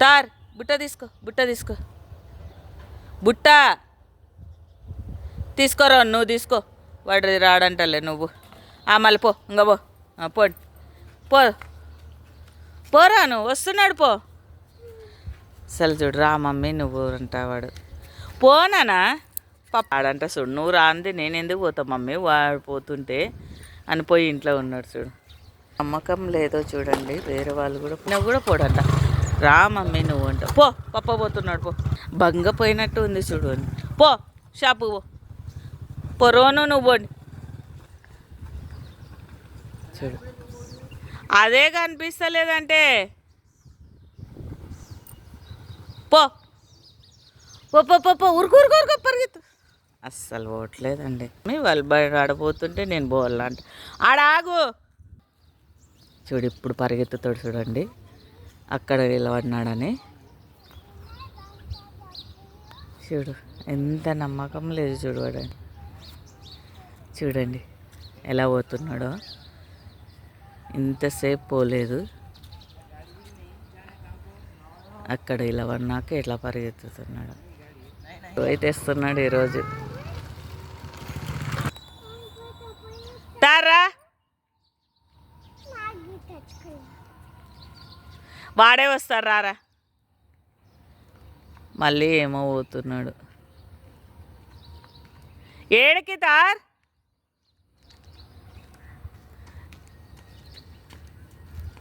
తార్ బుట్ట తీసుకో, బుట్ట తీసుకో, బుట్ట తీసుకోరా, నువ్వు తీసుకో. వాడు రాడంటలే నువ్వు. మళ్ళీ పో, ఇంకా పో. పోండి, పో, పోరా, నువ్వు వస్తున్నాడు, పో. అసలు చూడు, రా మమ్మీ నువ్వు అంటావాడు. పోనానా పాప ఆడంట. చూడు, నువ్వు రాంది నేను ఎందుకు పోతా మమ్మీ, వాడు పోతుంటే అని పోయి ఇంట్లో ఉన్నాడు. చూడు, నమ్మకం లేదో చూడండి. వేరే వాళ్ళు కూడా నువ్వు కూడా పోడంట. రా మమ్మీ నువ్వు అంట. పో, పప్ప పోతున్నాడు, పో. బంగ పోయినట్టు ఉంది చూడు అని. పో, షాపు పో, పో. రోను నువ్వు పోండి. చూడు, అదే కనిపిస్తలేదంటే పో, పో, పో, పో, పో. ఉరుకు ఉరుకు ఉరుకు పరిగెత్తు. అస్సలు పోవట్లేదండి. మీ వాళ్ళు బయట ఆడపోతుంటే నేను పోవాలంట. ఆడాగు. చూడు, ఇప్పుడు పరిగెత్తుతాడు చూడండి, అక్కడ నిలబడినాడని. చూడు, ఎంత నమ్మకం లేదు చూడు వాడని. చూడండి ఎలా పోతున్నాడో, ఇంతసేపు పోలేదు. అక్కడ ఇలా పడినాక ఎట్లా పరిగెత్తుతున్నాడు. అయితే ఇస్తున్నాడు ఈరోజు. తారా, వాడే వస్తారు, రారా. మళ్ళీ ఏమో పోతున్నాడు. ఏడికి తార్,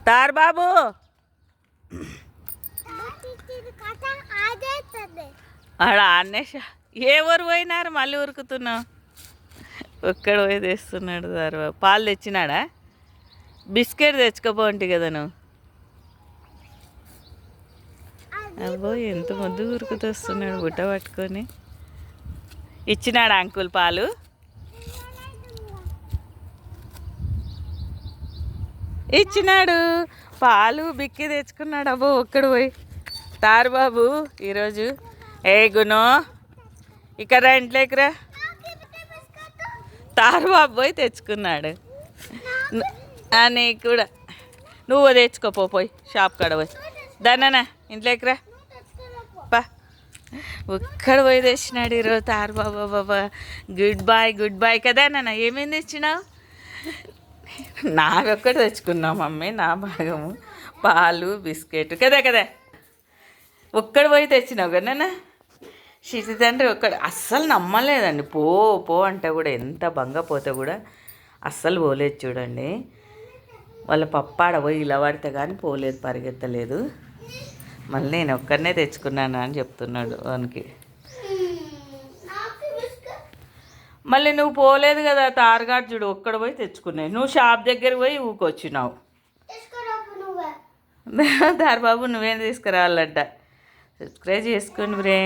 తార్ బాబు. ఆడ అన్నేష ఏ ఊరు పోయినారు, మళ్ళీ ఉరుకుతున్నావు. ఒక్కడ పోయి తెస్తున్నాడు సార్. పాలు తెచ్చినాడా? బిస్కెట్ తెచ్చుకోపోంటి కదా నువ్వు. అబ్బో, ఎంత ముద్దు ఉరుకుతూ వస్తున్నాడు బుట్ట పట్టుకొని. ఇచ్చినాడా అంకుల్ పాలు? ఇచ్చినాడు పాలు, బిక్కి తెచ్చుకున్నాడు. అబ్బో, ఒక్కడు పోయి. తారు బాబు ఈరోజు. ఏ గును, ఇక్కడ ఇంట్లోకి రా. తారు బాబు పోయి తెచ్చుకున్నాడు. నీకు కూడా నువ్వు తెచ్చుకోపోయి షాప్ కాడ పోయి. దాన్నా ఇంట్లోకి రా పా. ఒక్కడ పోయి తెచ్చినాడు ఈరోజు తారు బాబా. బాబా గుడ్ బాయ్, గుడ్ బాయ్ కదా నాన్న. ఏమేమి తెచ్చినావు? నావి ఒక్కటి తెచ్చుకున్నావు మమ్మీ, నా భాగము. పాలు, బిస్కెట్ కదా కదా. ఒక్కడ పోయి తెచ్చినావు కదా నాన్న. శిశు తండ్రి ఒక్కడ అస్సలు నమ్మలేదండి. పో పో అంటే కూడా, ఎంత బంగ పోతే కూడా అస్సలు పోలేదు చూడండి. వాళ్ళ పప్పాడ పోయి ఇలా పడితే కానీ పోలేదు, పరిగెత్తలేదు. మళ్ళీ నేను ఒక్కడనే తెచ్చుకున్నాను అని చెప్తున్నాడు వానికి. మళ్ళీ నువ్వు పోలేదు కదా తారగాడు. చూడు, ఒక్కడ పోయి తెచ్చుకున్నావు. నువ్వు షాప్ దగ్గర పోయి ఊకొచ్చినావు. తారబాబు నువ్వేం తీసుకురావాలంట. సబ్స్క్రైబ్ చేసుకోండి ఫ్రెండ్స్.